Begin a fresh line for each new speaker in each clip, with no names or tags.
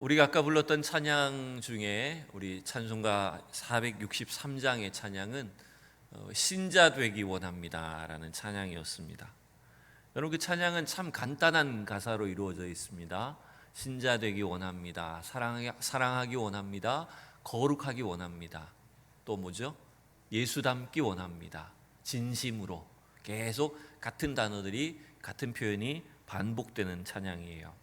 우리가 아까 불렀던 찬양 중에 우리 찬송가 463장의 찬양은 신자 되기 원합니다라는 찬양이었습니다. 여러분, 그 찬양은 참 간단한 가사로 이루어져 있습니다. 신자 되기 원합니다. 사랑하기 원합니다. 거룩하기 원합니다. 또 뭐죠? 예수 닮기 원합니다. 진심으로. 계속 같은 단어들이, 같은 표현이 반복되는 찬양이에요.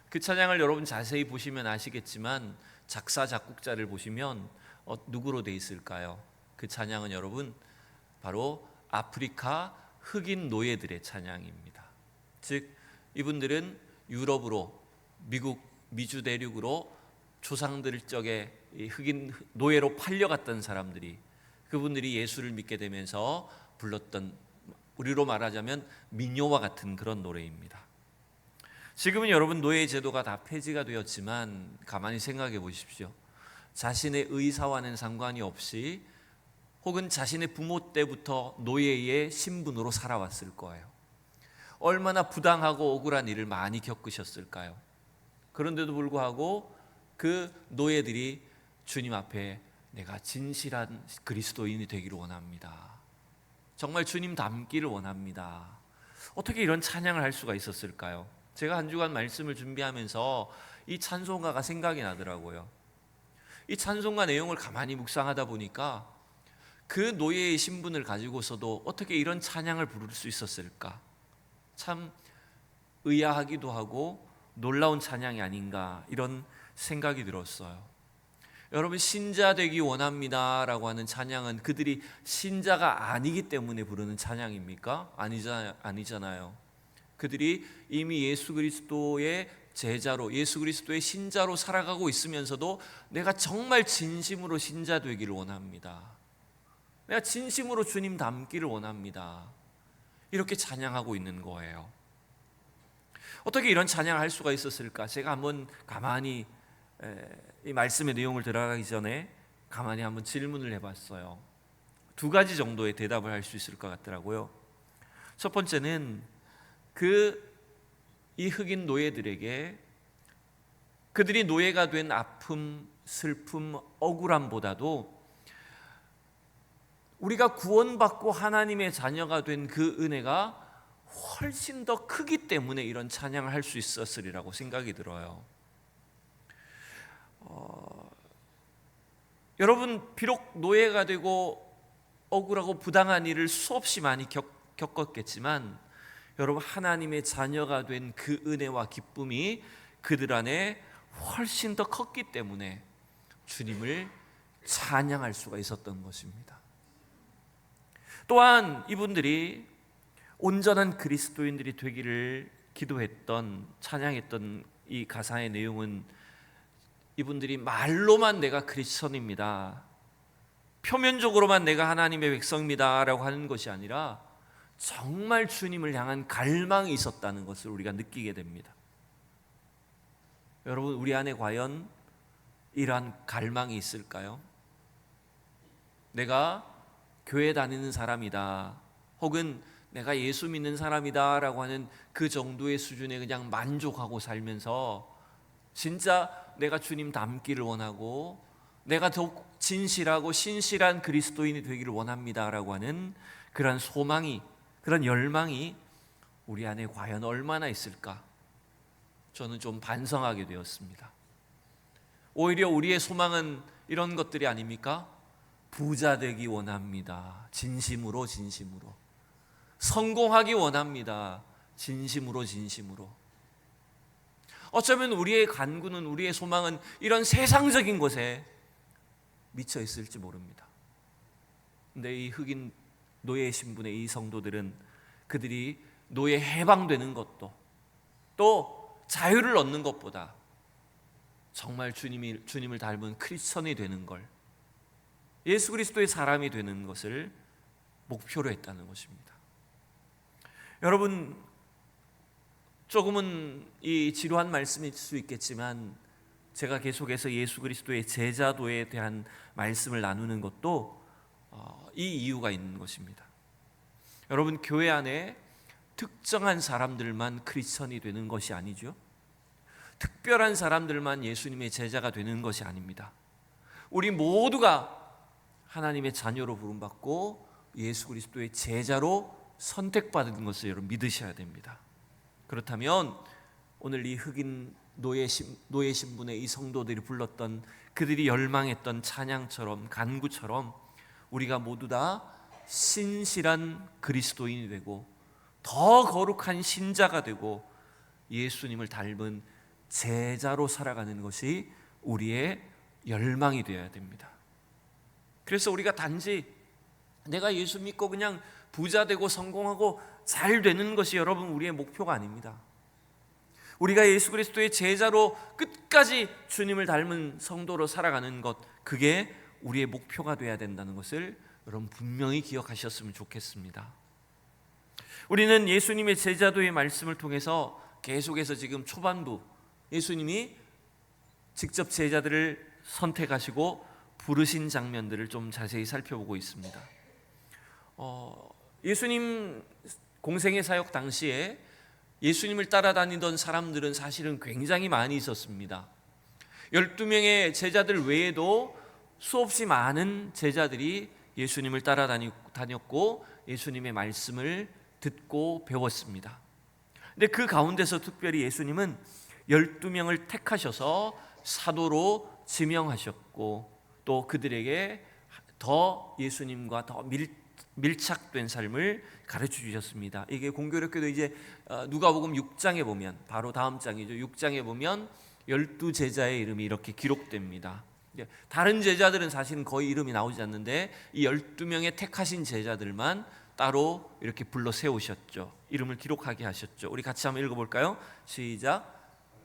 그 찬양을 여러분 자세히 보시면 아시겠지만 작사 작곡자를 보시면 누구로 돼 있을까요? 그 찬양은 여러분 바로 아프리카 흑인 노예들의 찬양입니다. 즉 이분들은 유럽으로, 미주 대륙으로 조상들 적에 흑인 노예로 팔려갔던 사람들이, 그분들이 예수를 믿게 되면서 불렀던, 우리로 말하자면 민요와 같은 그런 노래입니다. 지금은 여러분 노예 제도가 다 폐지가 되었지만 가만히 생각해 보십시오. 자신의 의사와는 상관이 없이 혹은 자신의 부모 때부터 노예의 신분으로 살아왔을 거예요. 얼마나 부당하고 억울한 일을 많이 겪으셨을까요? 그런데도 불구하고 그 노예들이 주님 앞에 내가 진실한 그리스도인이 되기를 원합니다. 정말 주님 닮기를 원합니다. 어떻게 이런 찬양을 할 수가 있었을까요? 제가 한 주간 말씀을 준비하면서 이 찬송가가 생각이 나더라고요. 이 찬송가 내용을 가만히 묵상하다 보니까 그 노예의 신분을 가지고서도 어떻게 이런 찬양을 부를 수 있었을까? 참 의아하기도 하고 놀라운 찬양이 아닌가, 이런 생각이 들었어요. 여러분, 신자 되기 원합니다라고 하는 찬양은 그들이 신자가 아니기 때문에 부르는 찬양입니까? 아니잖아요. 그들이 이미 예수 그리스도의 제자로, 예수 그리스도의 신자로 살아가고 있으면서도 내가 정말 진심으로 신자 되기를 원합니다. 내가 진심으로 주님 닮기를 원합니다. 이렇게 찬양하고 있는 거예요. 어떻게 이런 찬양을 할 수가 있었을까? 제가 한번 가만히 이 말씀의 내용을 들어가기 전에 가만히 한번 질문을 해봤어요. 두 가지 정도의 대답을 할 수 있을 것 같더라고요. 첫 번째는 이 흑인 노예들에게 그들이 노예가 된 아픔, 슬픔, 억울함보다도 우리가 구원받고 하나님의 자녀가 된 그 은혜가 훨씬 더 크기 때문에 이런 찬양을 할 수 있었으리라고 생각이 들어요. 여러분, 비록 노예가 되고 억울하고 부당한 일을 수없이 많이 겪었겠지만 여러분, 하나님의 자녀가 된 그 은혜와 기쁨이 그들 안에 훨씬 더 컸기 때문에 주님을 찬양할 수가 있었던 것입니다. 또한 이분들이 온전한 그리스도인들이 되기를 기도했던, 찬양했던 이 가사의 내용은 이분들이 말로만 내가 크리스천입니다, 표면적으로만 내가 하나님의 백성입니다 라고 하는 것이 아니라 정말 주님을 향한 갈망이 있었다는 것을 우리가 느끼게 됩니다. 여러분, 우리 안에 과연 이러한 갈망이 있을까요? 내가 교회 다니는 사람이다, 혹은 내가 예수 믿는 사람이다 라고 하는 그 정도의 수준에 그냥 만족하고 살면서 진짜 내가 주님 닮기를 원하고 내가 더욱 진실하고 신실한 그리스도인이 되기를 원합니다 라고 하는 그런 소망이, 그런 열망이 우리 안에 과연 얼마나 있을까? 저는 좀 반성하게 되었습니다. 오히려 우리의 소망은 이런 것들이 아닙니까? 부자 되기 원합니다. 진심으로. 성공하기 원합니다. 진심으로. 어쩌면 우리의 간구는, 우리의 소망은 이런 세상적인 것에 미쳐 있을지 모릅니다. 근데 이 흑인 노예 신분의 이 성도들은 그들이 노예 해방되는 것도, 또 자유를 얻는 것보다 정말 주님을 닮은 크리스천이 되는 걸, 예수 그리스도의 사람이 되는 것을 목표로 했다는 것입니다. 여러분, 조금은 이 지루한 말씀일 수 있겠지만 제가 계속해서 예수 그리스도의 제자도에 대한 말씀을 나누는 것도 이 이유가 있는 것입니다. 여러분, 교회 안에 특정한 사람들만 크리스천이 되는 것이 아니죠. 특별한 사람들만 예수님의 제자가 되는 것이 아닙니다. 우리 모두가 하나님의 자녀로 부름받고 예수 그리스도의 제자로 선택받은 것을 여러분 믿으셔야 됩니다. 그렇다면 오늘 이 흑인 노예 신분의 이 성도들이 불렀던, 그들이 열망했던 찬양처럼, 간구처럼 우리가 모두 다 신실한 그리스도인이 되고 더 거룩한 신자가 되고 예수님을 닮은 제자로 살아가는 것이 우리의 열망이 되어야 됩니다. 그래서 우리가 단지 내가 예수 믿고 그냥 부자 되고 성공하고 잘 되는 것이 여러분 우리의 목표가 아닙니다. 우리가 예수 그리스도의 제자로 끝까지 주님을 닮은 성도로 살아가는 것, 그게 우리의 목표가 되어야 된다는 것을 여러분 분명히 기억하셨으면 좋겠습니다. 우리는 예수님의 제자도의 말씀을 통해서 계속해서 지금 초반부 예수님이 직접 제자들을 선택하시고 부르신 장면들을 좀 자세히 살펴보고 있습니다. 예수님 공생의 사역 당시에 예수님을 따라다니던 사람들은 사실은 굉장히 많이 있었습니다. 12명의 제자들 외에도 수없이 많은 제자들이 예수님을 따라다녔고 예수님의 말씀을 듣고 배웠습니다. 근데 그 가운데서 특별히 예수님은 12명을 택하셔서 사도로 지명하셨고 또 그들에게 더 예수님과 더 밀착된 삶을 가르쳐 주셨습니다. 이게 공교롭게도 이제 누가복음 6장에 보면, 바로 다음 장이죠, 6장에 보면 12제자의 이름이 이렇게 기록됩니다. 다른 제자들은 사실은 거의 이름이 나오지 않는데 이 12명의 택하신 제자들만 따로 이렇게 불러 세우셨죠. 이름을 기록하게 하셨죠. 우리 같이 한번 읽어볼까요? 시작.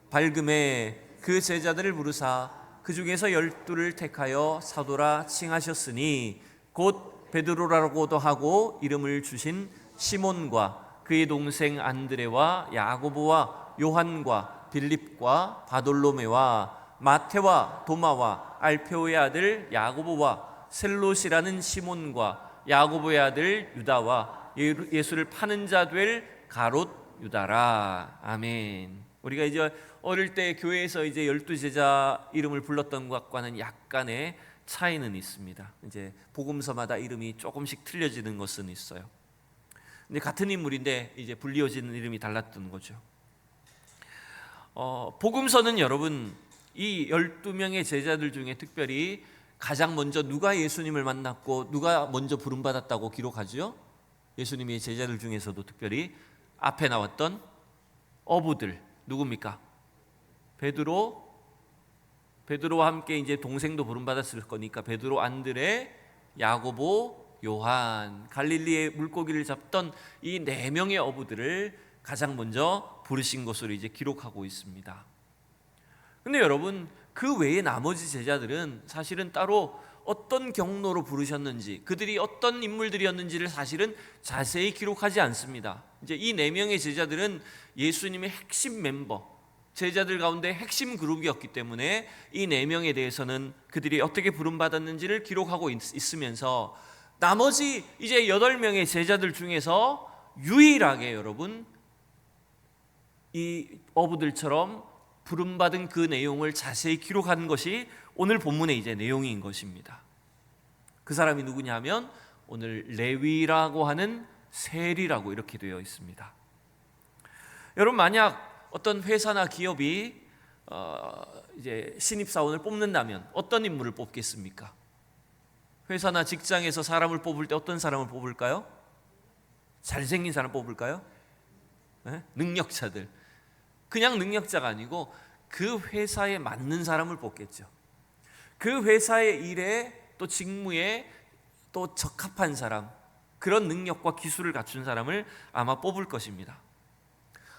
발금에 그 제자들을 부르사 그 중에서 12를 택하여 사도라 칭하셨으니 곧 베드로라고도 하고 이름을 주신 시몬과 그의 동생 안드레와 야고보와 요한과 빌립과 바돌로메와 마태와 도마와 알페오의 아들 야고보와 셀롯이라는 시몬과 야고보의 아들 유다와 예수를 파는 자 될 가롯 유다라. 아멘. 우리가 이제 어릴 때 교회에서 이제 12제자 이름을 불렀던 것과는 약간의 차이는 있습니다. 이제 복음서마다 이름이 조금씩 틀려지는 것은 있어요. 근데 같은 인물인데 이제 불리어지는 이름이 달랐던 거죠. 복음서는 여러분 이 12명의 제자들 중에 특별히 가장 먼저 누가 예수님을 만났고 누가 먼저 부름받았다고 기록하죠? 예수님의 제자들 중에서도 특별히 앞에 나왔던 어부들 누굽니까? 베드로와 함께 이제 동생도 부름받았을 거니까 베드로, 안드레, 야고보, 요한, 갈릴리의 물고기를 잡던 이 4명의 어부들을 가장 먼저 부르신 것으로 이제 기록하고 있습니다. 근데 여러분 그 외에 나머지 제자들은 사실은 따로 어떤 경로로 부르셨는지, 그들이 어떤 인물들이었는지를 사실은 자세히 기록하지 않습니다. 이제 이 4명의 제자들은 예수님의 핵심 멤버, 제자들 가운데 핵심 그룹이었기 때문에 이 4명에 대해서는 그들이 어떻게 부름받았는지를 기록하고 있으면서 나머지 이제 8명의 제자들 중에서 유일하게 여러분 이 어부들처럼 부름받은 그 내용을 자세히 기록한 것이 오늘 본문의 이제 내용인 것입니다. 그 사람이 누구냐 하면 오늘 레위라고 하는 세리라고 이렇게 되어 있습니다. 여러분 만약 어떤 회사나 기업이 이제 신입사원을 뽑는다면 어떤 인물을 뽑겠습니까? 회사나 직장에서 사람을 뽑을 때 어떤 사람을 뽑을까요? 잘생긴 사람 뽑을까요? 네? 능력자들. 그냥 능력자가 아니고 그 회사에 맞는 사람을 뽑겠죠. 그 회사의 일에 또 직무에 또 적합한 사람, 그런 능력과 기술을 갖춘 사람을 아마 뽑을 것입니다.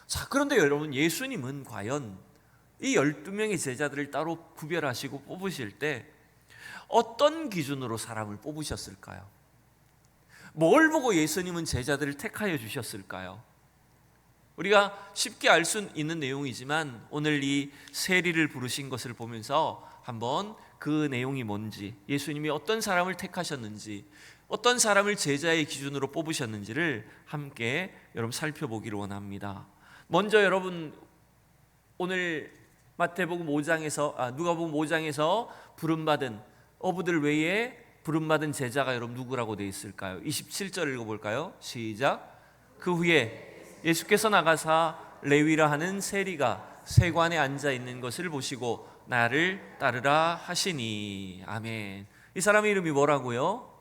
자, 그런데 여러분 예수님은 과연 이 12명의 제자들을 따로 구별하시고 뽑으실 때 어떤 기준으로 사람을 뽑으셨을까요? 뭘 보고 예수님은 제자들을 택하여 주셨을까요? 우리가 쉽게 알 수 있는 내용이지만 오늘 이 세리를 부르신 것을 보면서 한번 그 내용이 뭔지, 예수님이 어떤 사람을 택하셨는지, 어떤 사람을 제자의 기준으로 뽑으셨는지를 함께 여러분 살펴보기를 원합니다. 먼저 여러분 오늘 마태복음 5장에서 누가복음 5장에서 부름받은 어부들 외에 부름받은 제자가 여러분 누구라고 되어 있을까요? 27절 읽어볼까요? 시작. 그 후에 예수께서 나가사 레위라 하는 세리가 세관에 앉아 있는 것을 보시고 나를 따르라 하시니. 아멘. 이 사람의 이름이 뭐라고요?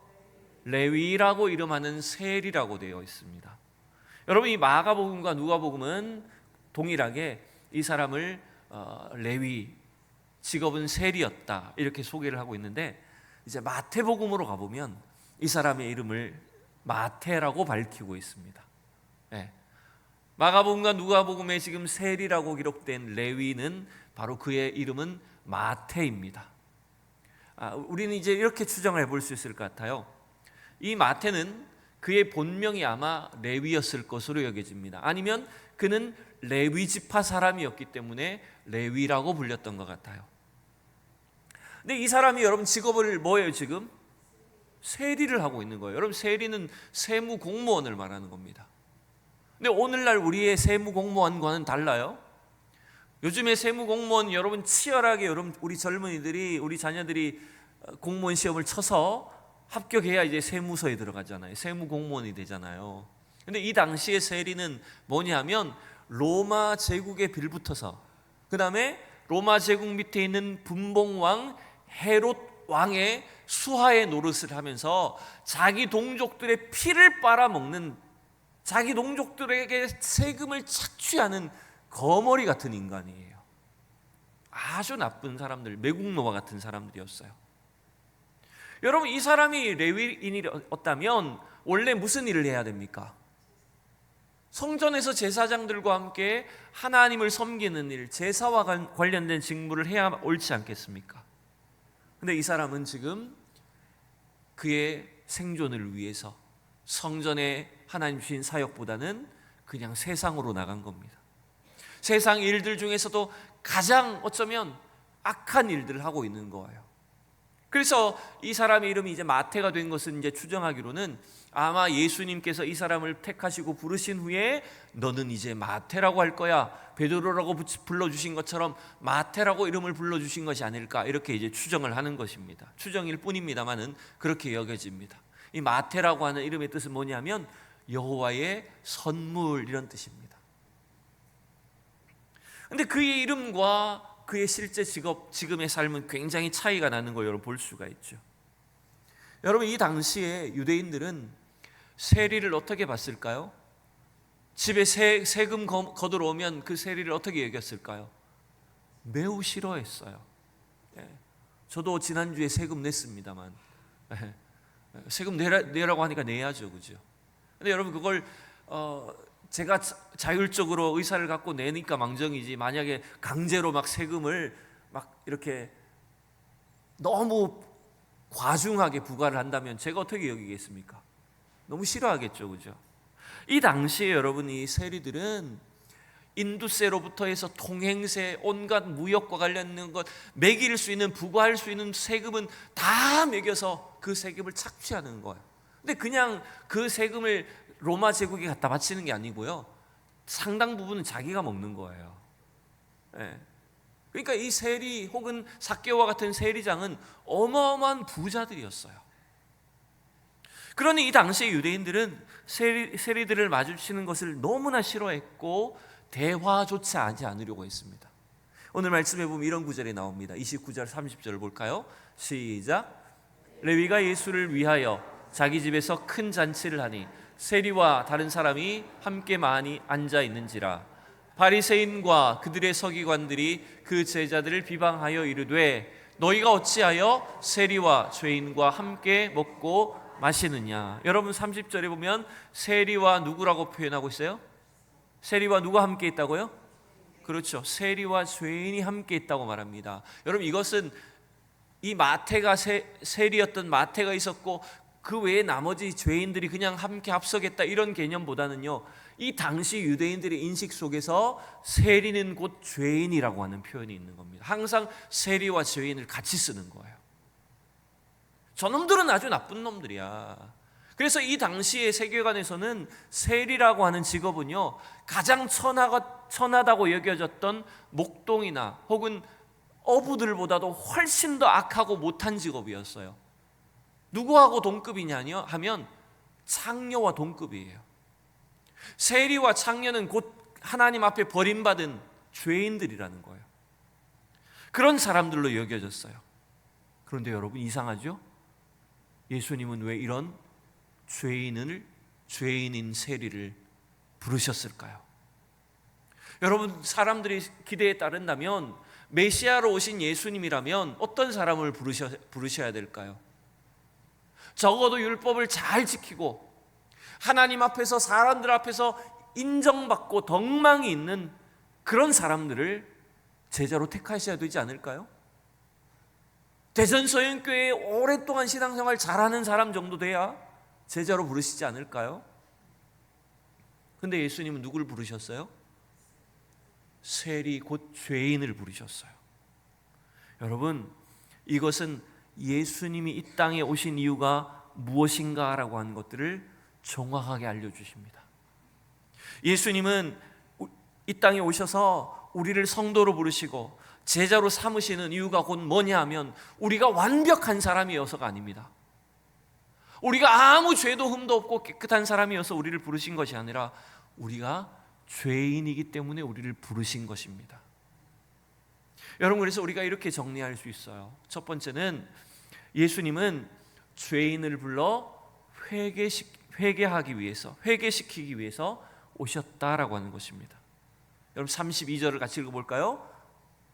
레위라고 이름하는 세리라고 되어 있습니다. 여러분, 이 마가복음과 누가복음은 동일하게 이 사람을 레위, 직업은 세리였다 이렇게 소개를 하고 있는데, 이제 마태복음으로 가보면 이 사람의 이름을 마태라고 밝히고 있습니다. 네. 마가복음과 누가복음에 지금 세리라고 기록된 레위는 바로 그의 이름은 마태입니다. 우리는 이제 이렇게 추정을 해볼 수 있을 것 같아요. 이 마태는 그의 본명이 아마 레위였을 것으로 여겨집니다. 아니면 그는 레위 지파 사람이었기 때문에 레위라고 불렸던 것 같아요. 근데 이 사람이 여러분 직업을 뭐예요? 지금 세리를 하고 있는 거예요. 여러분, 세리는 세무 공무원을 말하는 겁니다. 근데 오늘날 우리의 세무 공무원과는 달라요. 요즘에 세무 공무원 여러분 치열하게 여러분 우리 젊은이들이 우리 자녀들이 공무원 시험을 쳐서 합격해야 이제 세무서에 들어가잖아요. 세무 공무원이 되잖아요. 근데 이 당시의 세리는 뭐냐면 로마 제국에 빌붙어서 그 다음에 로마 제국 밑에 있는 분봉왕 헤롯 왕의 수하의 노릇을 하면서 자기 동족들의 피를 빨아먹는, 자기 동족들에게 세금을 착취하는 거머리 같은 인간이에요. 아주 나쁜 사람들, 매국노와 같은 사람들이었어요. 여러분, 이 사람이 레위인이었다면 원래 무슨 일을 해야 됩니까? 성전에서 제사장들과 함께 하나님을 섬기는 일, 제사와 관련된 직무를 해야 옳지 않겠습니까? 근데 이 사람은 지금 그의 생존을 위해서 성전에 하나님 주신 사역보다는 그냥 세상으로 나간 겁니다. 세상 일들 중에서도 가장 어쩌면 악한 일들을 하고 있는 거예요. 그래서 이 사람의 이름이 이제 마태가 된 것은 이제 추정하기로는 아마 예수님께서 이 사람을 택하시고 부르신 후에 너는 이제 마태라고 할 거야, 베드로라고 불러주신 것처럼 마태라고 이름을 불러주신 것이 아닐까, 이렇게 이제 추정을 하는 것입니다. 추정일 뿐입니다만은 그렇게 여겨집니다. 이 마태라고 하는 이름의 뜻은 뭐냐면 여호와의 선물, 이런 뜻입니다. 근데 그의 이름과 그의 실제 직업, 지금의 삶은 굉장히 차이가 나는 걸 여러분 볼 수가 있죠. 여러분, 이 당시에 유대인들은 세리를 어떻게 봤을까요? 집에 세금 거두러 오면 그 세리를 어떻게 여겼을까요? 매우 싫어했어요. 저도 지난주에 세금 냈습니다만 세금 내라고 하니까 내야죠, 그죠? 근데 여러분, 그걸 제가 자율적으로 의사를 갖고 내니까 망정이지, 만약에 강제로 막 세금을 막 이렇게 너무 과중하게 부과를 한다면 제가 어떻게 여기겠습니까? 너무 싫어하겠죠, 그죠? 이 당시에 여러분, 이 세리들은 인두세로부터 해서 통행세, 온갖 무역과 관련된 것, 매길 수 있는, 부과할 수 있는 세금은 다 매겨서 그 세금을 착취하는 거예요. 근데 그냥 그 세금을 로마 제국에 갖다 바치는 게 아니고요, 상당 부분은 자기가 먹는 거예요. 그러니까 이 세리 혹은 삭개오와 같은 세리장은 어마어마한 부자들이었어요. 그러니 이 당시의 유대인들은 세리들을 마주치는 것을 너무나 싫어했고 대화조차 하지 않으려고 했습니다. 오늘 말씀에 보면 이런 구절이 나옵니다. 29절 30절을 볼까요? 시작. 레위가 예수를 위하여 자기 집에서 큰 잔치를 하니 세리와 다른 사람이 함께 많이 앉아 있는지라. 바리새인과 그들의 서기관들이 그 제자들을 비방하여 이르되 너희가 어찌하여 세리와 죄인과 함께 먹고 마시느냐. 여러분, 30절에 보면 세리와 누구라고 표현하고 있어요? 세리와 누가 함께 있다고요? 그렇죠, 세리와 죄인이 함께 있다고 말합니다. 여러분, 이것은 이 마태가 세리였던 마태가 있었고 그 외에 나머지 죄인들이 그냥 함께 합석했다, 이런 개념보다는요, 이 당시 유대인들의 인식 속에서 세리는 곧 죄인이라고 하는 표현이 있는 겁니다. 항상 세리와 죄인을 같이 쓰는 거예요. 저놈들은 아주 나쁜 놈들이야. 그래서 이 당시의 세계관에서는 세리라고 하는 직업은요, 가장 천하다고 여겨졌던 목동이나 혹은 어부들보다도 훨씬 더 악하고 못한 직업이었어요. 누구하고 동급이냐 하면 창녀와 동급이에요. 세리와 창녀는 곧 하나님 앞에 버림받은 죄인들이라는 거예요. 그런 사람들로 여겨졌어요. 그런데 여러분, 이상하죠? 예수님은 왜 이런 죄인인 세리를 부르셨을까요? 여러분, 사람들이 기대에 따른다면 메시아로 오신 예수님이라면 어떤 사람을 부르셔야 될까요? 적어도 율법을 잘 지키고 하나님 앞에서, 사람들 앞에서 인정받고 덕망이 있는 그런 사람들을 제자로 택하셔야 되지 않을까요? 대전서연교회에 오랫동안 신앙생활 잘하는 사람 정도 돼야 제자로 부르시지 않을까요? 근데 예수님은 누구를 부르셨어요? 세리 곧 죄인을 부르셨어요. 여러분, 이것은 예수님이 이 땅에 오신 이유가 무엇인가라고 하는 것들을 정확하게 알려주십니다. 예수님은 이 땅에 오셔서 우리를 성도로 부르시고 제자로 삼으시는 이유가 곧 뭐냐 하면 우리가 완벽한 사람이어서가 아닙니다. 우리가 아무 죄도 흠도 없고 깨끗한 사람이어서 우리를 부르신 것이 아니라 우리가 죄인이기 때문에 우리를 부르신 것입니다. 여러분, 그래서 우리가 이렇게 정리할 수 있어요. 첫 번째는 예수님은 죄인을 불러 회개하기 위해서, 회개시키기 위해서 오셨다라고 하는 것입니다. 여러분, 32절을 같이 읽어볼까요?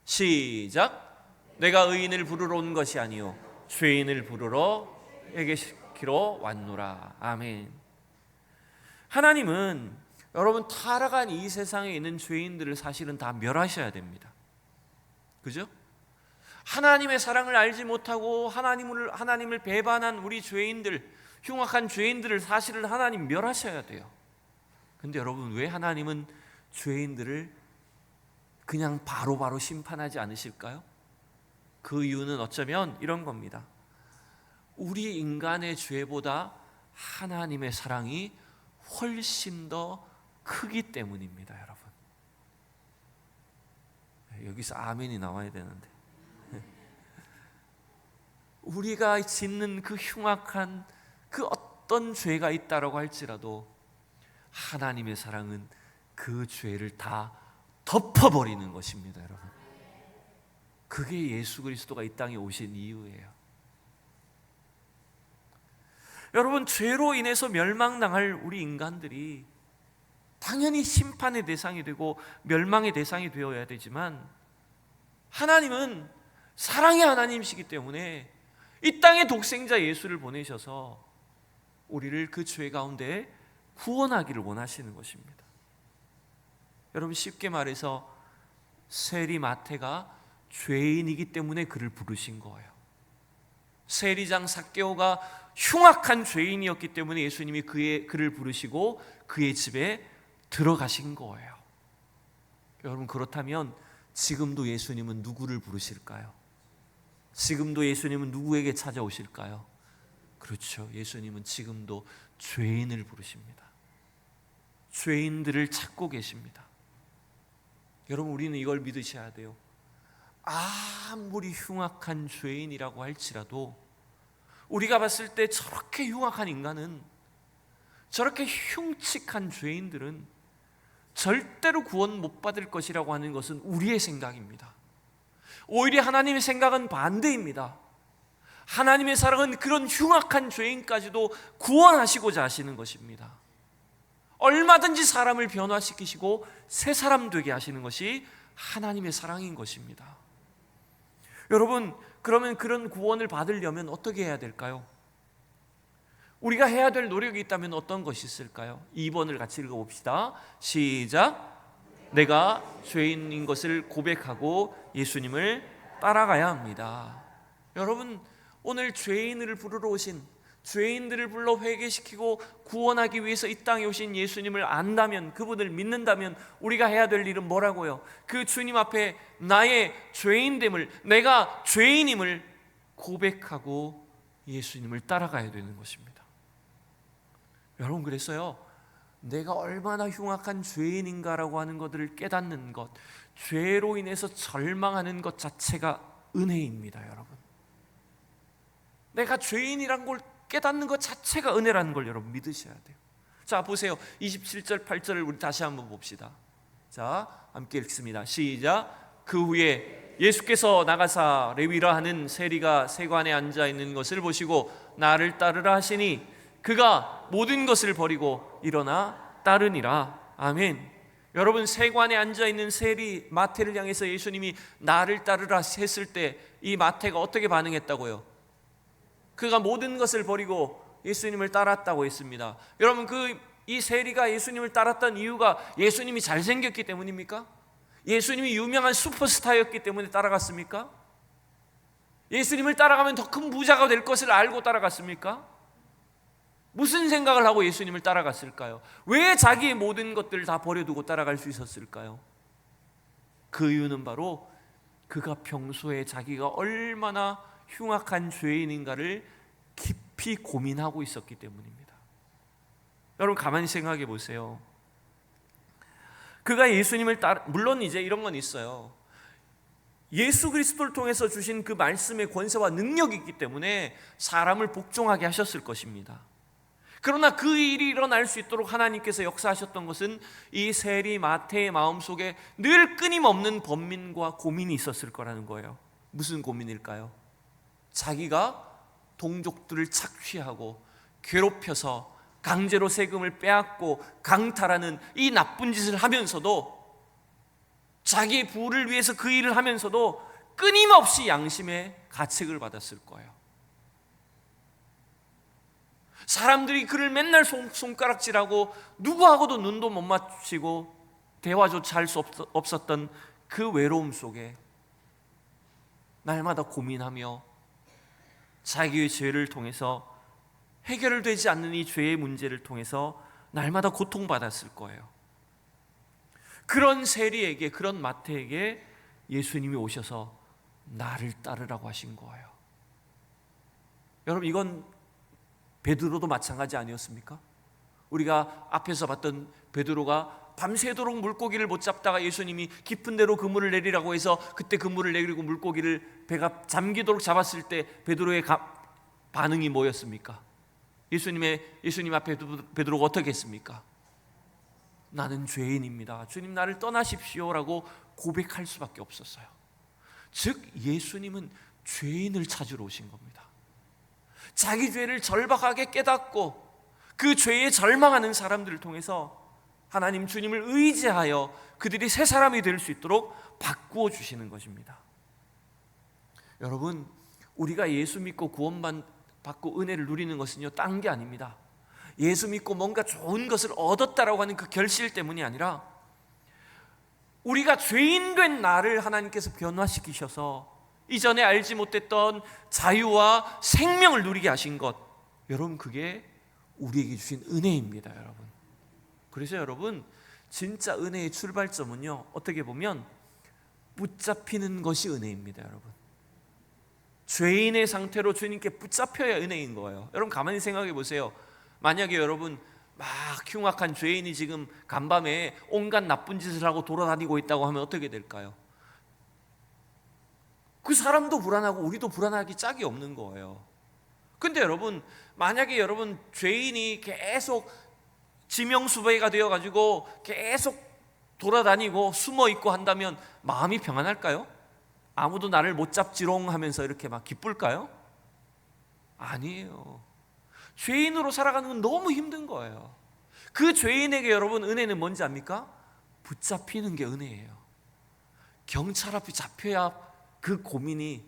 시작. 내가 의인을 부르러 온 것이 아니요 죄인을 부르러 회개시키러 왔노라. 아멘. 하나님은 여러분, 타락한 이 세상에 있는 죄인들을 사실은 다 멸하셔야 됩니다. 그죠? 하나님의 사랑을 알지 못하고 하나님을 배반한 우리 죄인들, 흉악한 죄인들을 사실은 하나님 멸하셔야 돼요. 근데 여러분, 왜 하나님은 죄인들을 그냥 바로바로 심판하지 않으실까요? 그 이유는 어쩌면 이런 겁니다. 우리 인간의 죄보다 하나님의 사랑이 훨씬 더 크기 때문입니다, 여러분. 여기서 아멘이 나와야 되는데, 우리가 짓는 그 흉악한 그 어떤 죄가 있다라고 할지라도 하나님의 사랑은 그 죄를 다 덮어버리는 것입니다, 여러분. 그게 예수 그리스도가 이 땅에 오신 이유예요. 여러분, 죄로 인해서 멸망당할 우리 인간들이 당연히 심판의 대상이 되고 멸망의 대상이 되어야 되지만, 하나님은 사랑의 하나님이시기 때문에 이 땅에 독생자 예수를 보내셔서 우리를 그 죄 가운데 구원하기를 원하시는 것입니다. 여러분, 쉽게 말해서 세리 마태가 죄인이기 때문에 그를 부르신 거예요. 세리장 삭개오가 흉악한 죄인이었기 때문에 예수님이 그를 부르시고 그의 집에 들어가신 거예요. 여러분, 그렇다면 지금도 예수님은 누구를 부르실까요? 지금도 예수님은 누구에게 찾아오실까요? 그렇죠. 예수님은 지금도 죄인을 부르십니다. 죄인들을 찾고 계십니다. 여러분, 우리는 이걸 믿으셔야 돼요. 아무리 흉악한 죄인이라고 할지라도 우리가 봤을 때 저렇게 흉악한 인간은, 저렇게 흉측한 죄인들은 절대로 구원 못 받을 것이라고 하는 것은 우리의 생각입니다. 오히려 하나님의 생각은 반대입니다. 하나님의 사랑은 그런 흉악한 죄인까지도 구원하시고자 하시는 것입니다. 얼마든지 사람을 변화시키시고 새 사람 되게 하시는 것이 하나님의 사랑인 것입니다. 여러분, 그러면 그런 구원을 받으려면 어떻게 해야 될까요? 우리가 해야 될 노력이 있다면 어떤 것이 있을까요? 2번을 같이 읽어봅시다. 시작. 내가 죄인인 것을 고백하고 예수님을 따라가야 합니다. 여러분, 오늘 죄인을 부르러 오신, 죄인들을 불러 회개시키고 구원하기 위해서 이 땅에 오신 예수님을 안다면, 그분을 믿는다면 우리가 해야 될 일은 뭐라고요? 그 주님 앞에 나의 죄인됨을, 내가 죄인임을 고백하고 예수님을 따라가야 되는 것입니다. 여러분, 그랬어요. 내가 얼마나 흉악한 죄인인가라고 하는 것들을 깨닫는 것, 죄로 인해서 절망하는 것 자체가 은혜입니다. 여러분, 내가 죄인이란 걸 깨닫는 것 자체가 은혜라는 걸 여러분 믿으셔야 돼요. 자, 보세요. 27절 8절을 우리 다시 한번 봅시다. 자, 함께 읽습니다. 시작. 그 후에 예수께서 나가사 레위라 하는 세리가 세관에 앉아 있는 것을 보시고 나를 따르라 하시니 그가 모든 것을 버리고 일어나 따르니라. 아멘. 여러분, 세관에 앉아 있는 세리 마태를 향해서 예수님이 나를 따르라 했을 때 이 마태가 어떻게 반응했다고요? 그가 모든 것을 버리고 예수님을 따랐다고 했습니다. 여러분, 이 세리가 예수님을 따랐던 이유가 예수님이 잘생겼기 때문입니까? 예수님이 유명한 슈퍼스타였기 때문에 따라갔습니까? 예수님을 따라가면 더 큰 부자가 될 것을 알고 따라갔습니까? 무슨 생각을 하고 예수님을 따라갔을까요? 왜 자기의 모든 것들을 다 버려두고 따라갈 수 있었을까요? 그 이유는 바로 그가 평소에 자기가 얼마나 흉악한 죄인인가를 깊이 고민하고 있었기 때문입니다. 여러분, 가만히 생각해 보세요. 그가 예수님을 물론 이제 이런 건 있어요. 예수 그리스도를 통해서 주신 그 말씀의 권세와 능력이 있기 때문에 사람을 복종하게 하셨을 것입니다. 그러나 그 일이 일어날 수 있도록 하나님께서 역사하셨던 것은 이 세리 마태의 마음속에 늘 끊임없는 번민과 고민이 있었을 거라는 거예요. 무슨 고민일까요? 자기가 동족들을 착취하고 괴롭혀서 강제로 세금을 빼앗고 강탈하는 이 나쁜 짓을 하면서도, 자기의 부를 위해서 그 일을 하면서도 끊임없이 양심의 가책을 받았을 거예요. 사람들이 그를 맨날 손가락질하고 누구하고도 눈도 못 맞추고 대화조차 할 수 없었던 그 외로움 속에 날마다 고민하며 자기의 죄를 통해서 해결되지 않는 이 죄의 문제를 통해서 날마다 고통받았을 거예요. 그런 세리에게, 그런 마태에게 예수님이 오셔서 나를 따르라고 하신 거예요. 여러분, 이건 베드로도 마찬가지 아니었습니까? 우리가 앞에서 봤던 베드로가 밤새도록 물고기를 못 잡다가 예수님이 깊은 데로 그물을 내리라고 해서 그때 그물을 내리고 물고기를 배가 잠기도록 잡았을 때 베드로의 반응이 뭐였습니까? 예수님 앞에 베드로가 어떻게 했습니까? 나는 죄인입니다, 주님 나를 떠나십시오라고 고백할 수밖에 없었어요. 즉 예수님은 죄인을 찾으러 오신 겁니다. 자기 죄를 절박하게 깨닫고 그 죄에 절망하는 사람들을 통해서 하나님 주님을 의지하여 그들이 새 사람이 될 수 있도록 바꾸어 주시는 것입니다. 여러분, 우리가 예수 믿고 구원받고 은혜를 누리는 것은요, 딴 게 아닙니다. 예수 믿고 뭔가 좋은 것을 얻었다라고 하는 그 결실 때문이 아니라 우리가 죄인 된 나를 하나님께서 변화시키셔서 이전에 알지 못했던 자유와 생명을 누리게 하신 것, 여러분, 그게 우리에게 주신 은혜입니다. 여러분, 그래서 여러분, 진짜 은혜의 출발점은요, 어떻게 보면 붙잡히는 것이 은혜입니다. 여러분, 죄인의 상태로 주님께 붙잡혀야 은혜인 거예요. 여러분, 가만히 생각해 보세요. 만약에 여러분 막 흉악한 죄인이 지금 간밤에 온갖 나쁜 짓을 하고 돌아다니고 있다고 하면 어떻게 될까요? 그 사람도 불안하고 우리도 불안하기 짝이 없는 거예요. 근데 여러분, 만약에 여러분 죄인이 계속 지명수배가 되어가지고 계속 돌아다니고 숨어있고 한다면 마음이 평안할까요? 아무도 나를 못 잡지롱 하면서 이렇게 막 기쁠까요? 아니에요. 죄인으로 살아가는 건 너무 힘든 거예요. 그 죄인에게 여러분 은혜는 뭔지 압니까? 붙잡히는 게 은혜예요. 경찰 앞에 잡혀야 그 고민이,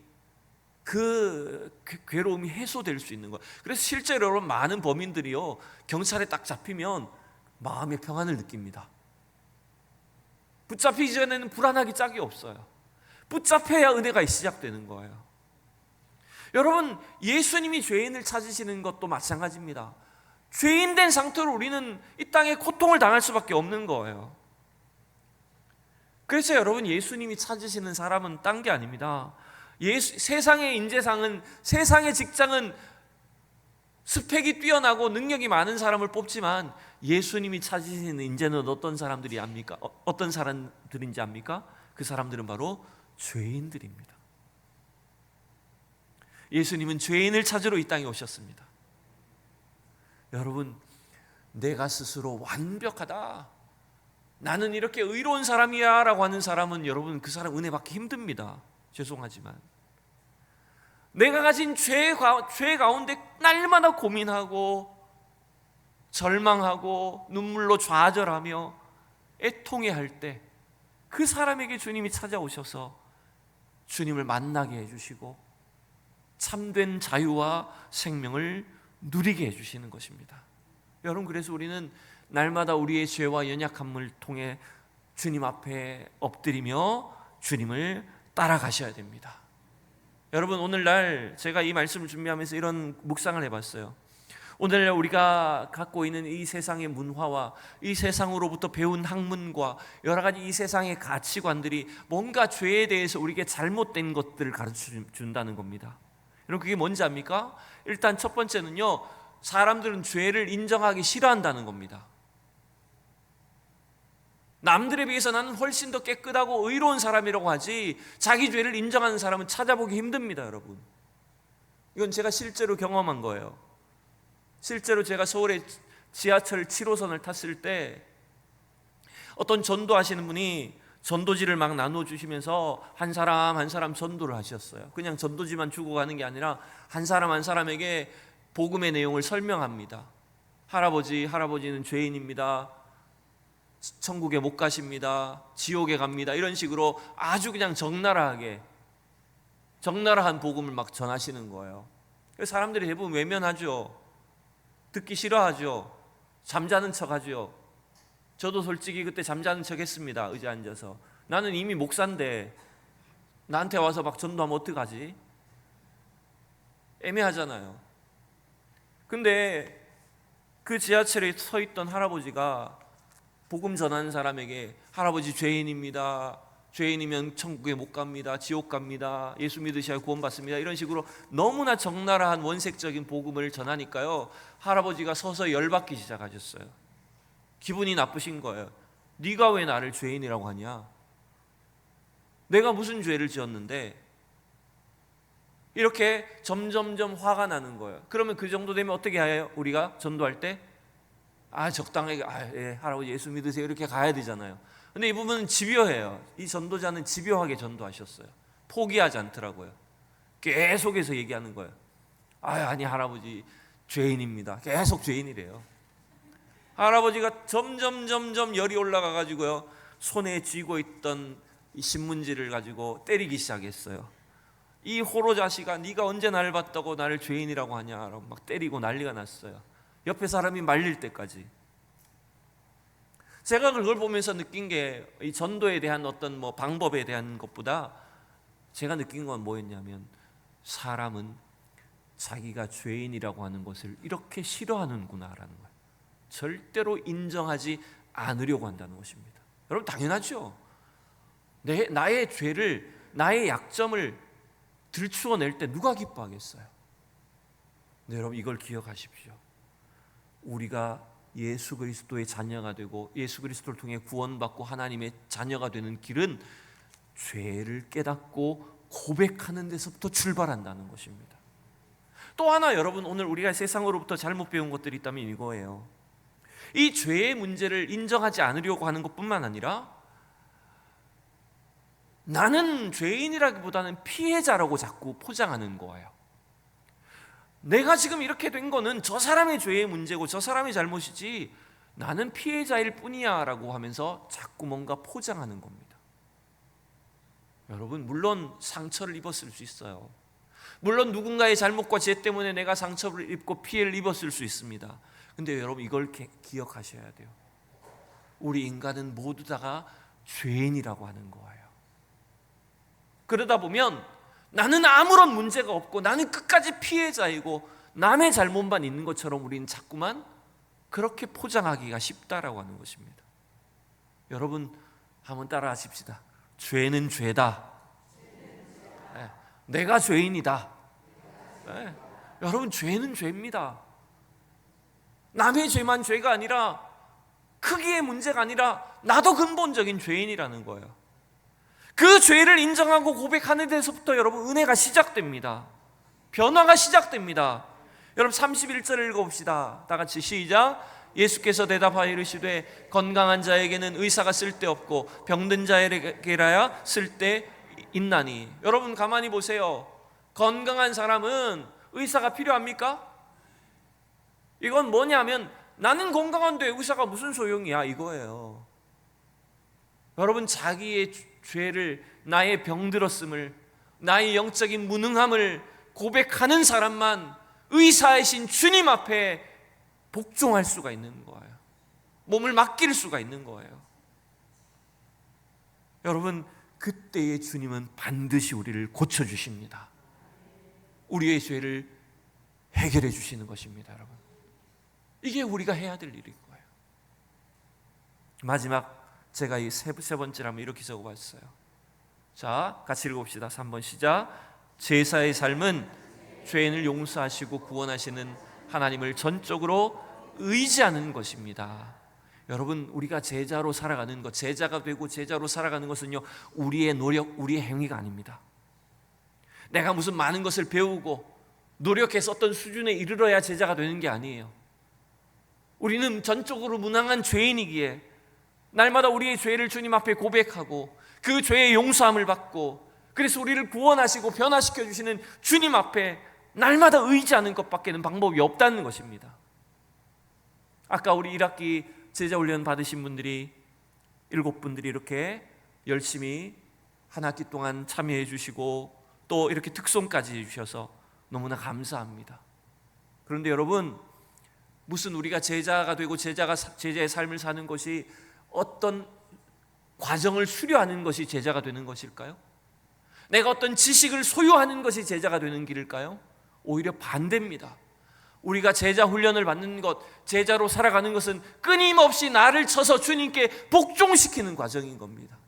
그 괴로움이 해소될 수 있는 거예요. 그래서 실제로 여러분 많은 범인들이요, 경찰에 딱 잡히면 마음의 평안을 느낍니다. 붙잡히기 전에는 불안하기 짝이 없어요. 붙잡혀야 은혜가 시작되는 거예요. 여러분, 예수님이 죄인을 찾으시는 것도 마찬가지입니다. 죄인 된 상태로 우리는 이 땅에 고통을 당할 수밖에 없는 거예요. 그래서 여러분, 예수님이 찾으시는 사람은 딴 게 아닙니다. 세상의 인재상은, 세상의 직장은 스펙이 뛰어나고 능력이 많은 사람을 뽑지만 예수님이 찾으시는 인재는 어떤 사람들이 압니까? 어떤 사람들인지 압니까? 그 사람들은 바로 죄인들입니다. 예수님은 죄인을 찾으러 이 땅에 오셨습니다. 여러분, 내가 스스로 완벽하다, 나는 이렇게 의로운 사람이야 라고 하는 사람은 여러분, 그 사람 은혜 받기 힘듭니다. 죄송하지만 내가 가진 죄 가운데 날마다 고민하고 절망하고 눈물로 좌절하며 애통해할 때 그 사람에게 주님이 찾아오셔서 주님을 만나게 해주시고 참된 자유와 생명을 누리게 해주시는 것입니다. 여러분, 그래서 우리는 날마다 우리의 죄와 연약함을 통해 주님 앞에 엎드리며 주님을 따라가셔야 됩니다. 여러분, 오늘날 제가 이 말씀을 준비하면서 이런 묵상을 해봤어요. 오늘날 우리가 갖고 있는 이 세상의 문화와 이 세상으로부터 배운 학문과 여러 가지 이 세상의 가치관들이 뭔가 죄에 대해서 우리에게 잘못된 것들을 가르쳐준다는 겁니다. 여러분, 그게 뭔지 압니까? 일단 첫 번째는요, 사람들은 죄를 인정하기 싫어한다는 겁니다. 남들에 비해서 나는 훨씬 더 깨끗하고 의로운 사람이라고 하지 자기 죄를 인정하는 사람은 찾아보기 힘듭니다. 여러분, 이건 제가 실제로 경험한 거예요. 실제로 제가 서울의 지하철 7호선을 탔을 때 어떤 전도하시는 분이 전도지를 막 나눠주시면서 한 사람 한 사람 전도를 하셨어요. 그냥 전도지만 주고 가는 게 아니라 한 사람 한 사람에게 복음의 내용을 설명합니다. 할아버지는 죄인입니다. 천국에 못 가십니다. 지옥에 갑니다. 이런 식으로 아주 그냥 적나라한 복음을 막 전하시는 거예요. 사람들이 대부분 외면하죠. 듣기 싫어하죠. 잠자는 척하죠. 저도 솔직히 그때 잠자는 척 했습니다. 의자에 앉아서. 나는 이미 목사인데 나한테 와서 막 전도하면 어떡하지? 애매하잖아요. 근데 그 지하철에 서 있던 할아버지가 복음 전하는 사람에게 할아버지 죄인입니다. 죄인이면 천국에 못 갑니다. 지옥 갑니다. 예수 믿으셔야 구원받습니다. 이런 식으로 너무나 적나라한 원색적인 복음을 전하니까요, 할아버지가 서서 열받기 시작하셨어요. 기분이 나쁘신 거예요. 네가 왜 나를 죄인이라고 하냐? 내가 무슨 죄를 지었는데? 이렇게 점점점 화가 나는 거예요. 그러면 그 정도 되면 어떻게 해요? 우리가 전도할 때? 적당하게 예, 할아버지 예수 믿으세요 이렇게 가야 되잖아요. 근데 이 부분은 집요해요. 이 전도자는 집요하게 전도하셨어요. 포기하지 않더라고요. 계속해서 얘기하는 거예요. 아니 할아버지 죄인입니다. 계속 죄인이래요. 할아버지가 점점 열이 올라가 가지고요, 손에 쥐고 있던 이 신문지를 가지고 때리기 시작했어요. 이 호로 자식아, 네가 언제 나를 봤다고 나를 죄인이라고 하냐라고 막 때리고 난리가 났어요. 옆에 사람이 말릴 때까지. 제가 그걸 보면서 느낀 게 이 전도에 대한 어떤 방법에 대한 것보다 제가 느낀 건 뭐였냐면, 사람은 자기가 죄인이라고 하는 것을 이렇게 싫어하는구나라는 거예요. 절대로 인정하지 않으려고 한다는 것입니다. 여러분, 당연하죠. 나의 죄를, 나의 약점을 들추어낼 때 누가 기뻐하겠어요? 네, 여러분, 이걸 기억하십시오. 우리가 예수 그리스도의 자녀가 되고 예수 그리스도를 통해 구원받고 하나님의 자녀가 되는 길은 죄를 깨닫고 고백하는 데서부터 출발한다는 것입니다. 또 하나, 여러분, 오늘 우리가 세상으로부터 잘못 배운 것들이 있다면 이거예요. 이 죄의 문제를 인정하지 않으려고 하는 것뿐만 아니라 나는 죄인이라기보다는 피해자라고 자꾸 포장하는 거예요. 내가 지금 이렇게 된 거는 저 사람의 죄의 문제고 저 사람의 잘못이지 나는 피해자일 뿐이야 라고 하면서 자꾸 뭔가 포장하는 겁니다. 여러분, 물론 상처를 입었을 수 있어요. 물론 누군가의 잘못과 죄 때문에 내가 상처를 입고 피해를 입었을 수 있습니다. 근데 여러분, 이걸 기억하셔야 돼요. 우리 인간은 모두 다가 죄인이라고 하는 거예요. 그러다 보면 나는 아무런 문제가 없고 나는 끝까지 피해자이고 남의 잘못만 있는 것처럼 우리는 자꾸만 그렇게 포장하기가 쉽다라고 하는 것입니다. 여러분, 한번 따라 하십시다. 죄는 죄다. 네, 내가 죄인이다. 네, 여러분, 죄는 죄입니다. 남의 죄만 죄가 아니라, 크기의 문제가 아니라 나도 근본적인 죄인이라는 거예요. 그 죄를 인정하고 고백하는 데서부터 여러분 은혜가 시작됩니다. 변화가 시작됩니다. 여러분 31절을 읽어봅시다. 다 같이 시작. 예수께서 대답하여 이르시되 건강한 자에게는 의사가 쓸데없고 병든 자에게라야 쓸데 있나니. 여러분 가만히 보세요. 건강한 사람은 의사가 필요합니까? 이건 뭐냐면 나는 건강한데 의사가 무슨 소용이야 이거예요. 여러분 자기의 죄를, 나의 병들었음을, 나의 영적인 무능함을 고백하는 사람만 의사이신 주님 앞에 복종할 수가 있는 거예요. 몸을 맡길 수가 있는 거예요. 여러분 그때의 주님은 반드시 우리를 고쳐주십니다. 우리의 죄를 해결해 주시는 것입니다. 여러분 이게 우리가 해야 될 일인 거예요. 마지막 제가 이 세 번째를 한번 이렇게 적어봤어요. 자 같이 읽어봅시다. 3번 시작. 제사의 삶은 죄인을 용서하시고 구원하시는 하나님을 전적으로 의지하는 것입니다. 여러분 우리가 제자로 살아가는 것, 제자가 되고 제자로 살아가는 것은요 우리의 노력, 우리의 행위가 아닙니다. 내가 무슨 많은 것을 배우고 노력해서 어떤 수준에 이르러야 제자가 되는 게 아니에요. 우리는 전적으로 무능한 죄인이기에 날마다 우리의 죄를 주님 앞에 고백하고 그 죄의 용서함을 받고, 그래서 우리를 구원하시고 변화시켜 주시는 주님 앞에 날마다 의지하는 것밖에는 방법이 없다는 것입니다. 아까 우리 1학기 제자훈련 받으신 분들이 7분들이 이렇게 열심히 한 학기 동안 참여해 주시고 또 이렇게 특송까지 해주셔서 너무나 감사합니다. 그런데 여러분 무슨 우리가 제자가 되고 제자의 삶을 사는 것이 어떤 과정을 수료하는 것이 제자가 되는 것일까요? 내가 어떤 지식을 소유하는 것이 제자가 되는 길일까요? 오히려 반대입니다. 우리가 제자 훈련을 받는 것, 제자로 살아가는 것은 끊임없이 나를 쳐서 주님께 복종시키는 과정인 겁니다.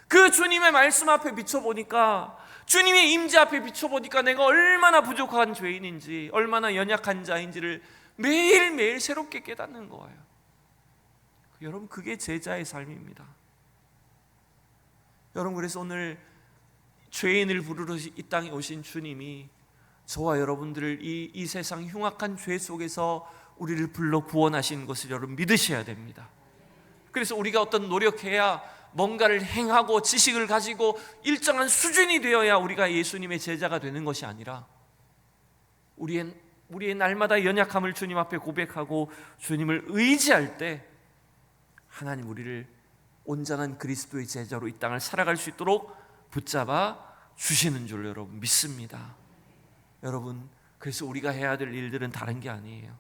그 주님의 말씀 앞에 비춰보니까, 주님의 임재 앞에 비춰보니까 내가 얼마나 부족한 죄인인지, 얼마나 연약한 자인지를 매일매일 새롭게 깨닫는 거예요. 여러분 그게 제자의 삶입니다. 여러분 그래서 오늘 죄인을 부르러 이 땅에 오신 주님이 저와 여러분들을 이 세상 흉악한 죄 속에서 우리를 불러 구원하신 것을 여러분 믿으셔야 됩니다. 그래서 우리가 어떤 노력해야, 뭔가를 행하고 지식을 가지고 일정한 수준이 되어야 우리가 예수님의 제자가 되는 것이 아니라, 우리의 날마다 연약함을 주님 앞에 고백하고 주님을 의지할 때 하나님 우리를 온전한 그리스도의 제자로 이 땅을 살아갈 수 있도록 붙잡아 주시는 줄 여러분 믿습니다. 여러분 그래서 우리가 해야 될 일들은 다른 게 아니에요.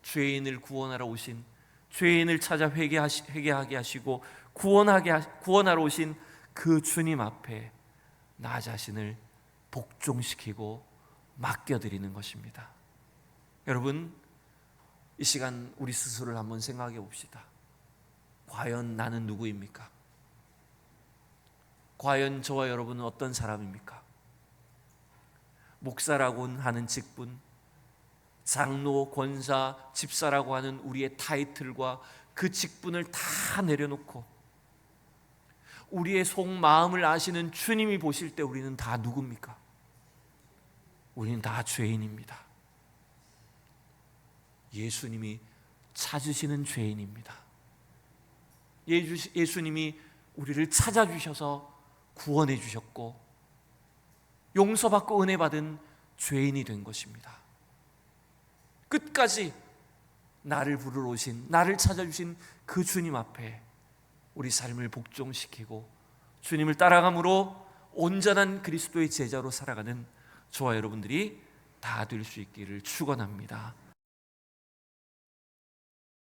죄인을 구원하러 오신, 죄인을 찾아 회개하게 하시고 구원하러 오신 그 주님 앞에 나 자신을 복종시키고 맡겨드리는 것입니다. 여러분 이 시간 우리 스스로를 한번 생각해 봅시다. 과연 나는 누구입니까? 과연 저와 여러분은 어떤 사람입니까? 목사라고 하는 직분, 장로, 권사, 집사라고 하는 우리의 타이틀과 그 직분을 다 내려놓고 우리의 속마음을 아시는 주님이 보실 때 우리는 다 누굽니까? 우리는 다 죄인입니다. 예수님이 찾으시는 죄인입니다. 예수님이 우리를 찾아주셔서 구원해 주셨고 용서받고 은혜 받은 죄인이 된 것입니다. 끝까지 나를 부르러 오신, 나를 찾아주신 그 주님 앞에 우리 삶을 복종시키고 주님을 따라감으로 온전한 그리스도의 제자로 살아가는 저와 여러분들이 다 될 수 있기를 축원합니다.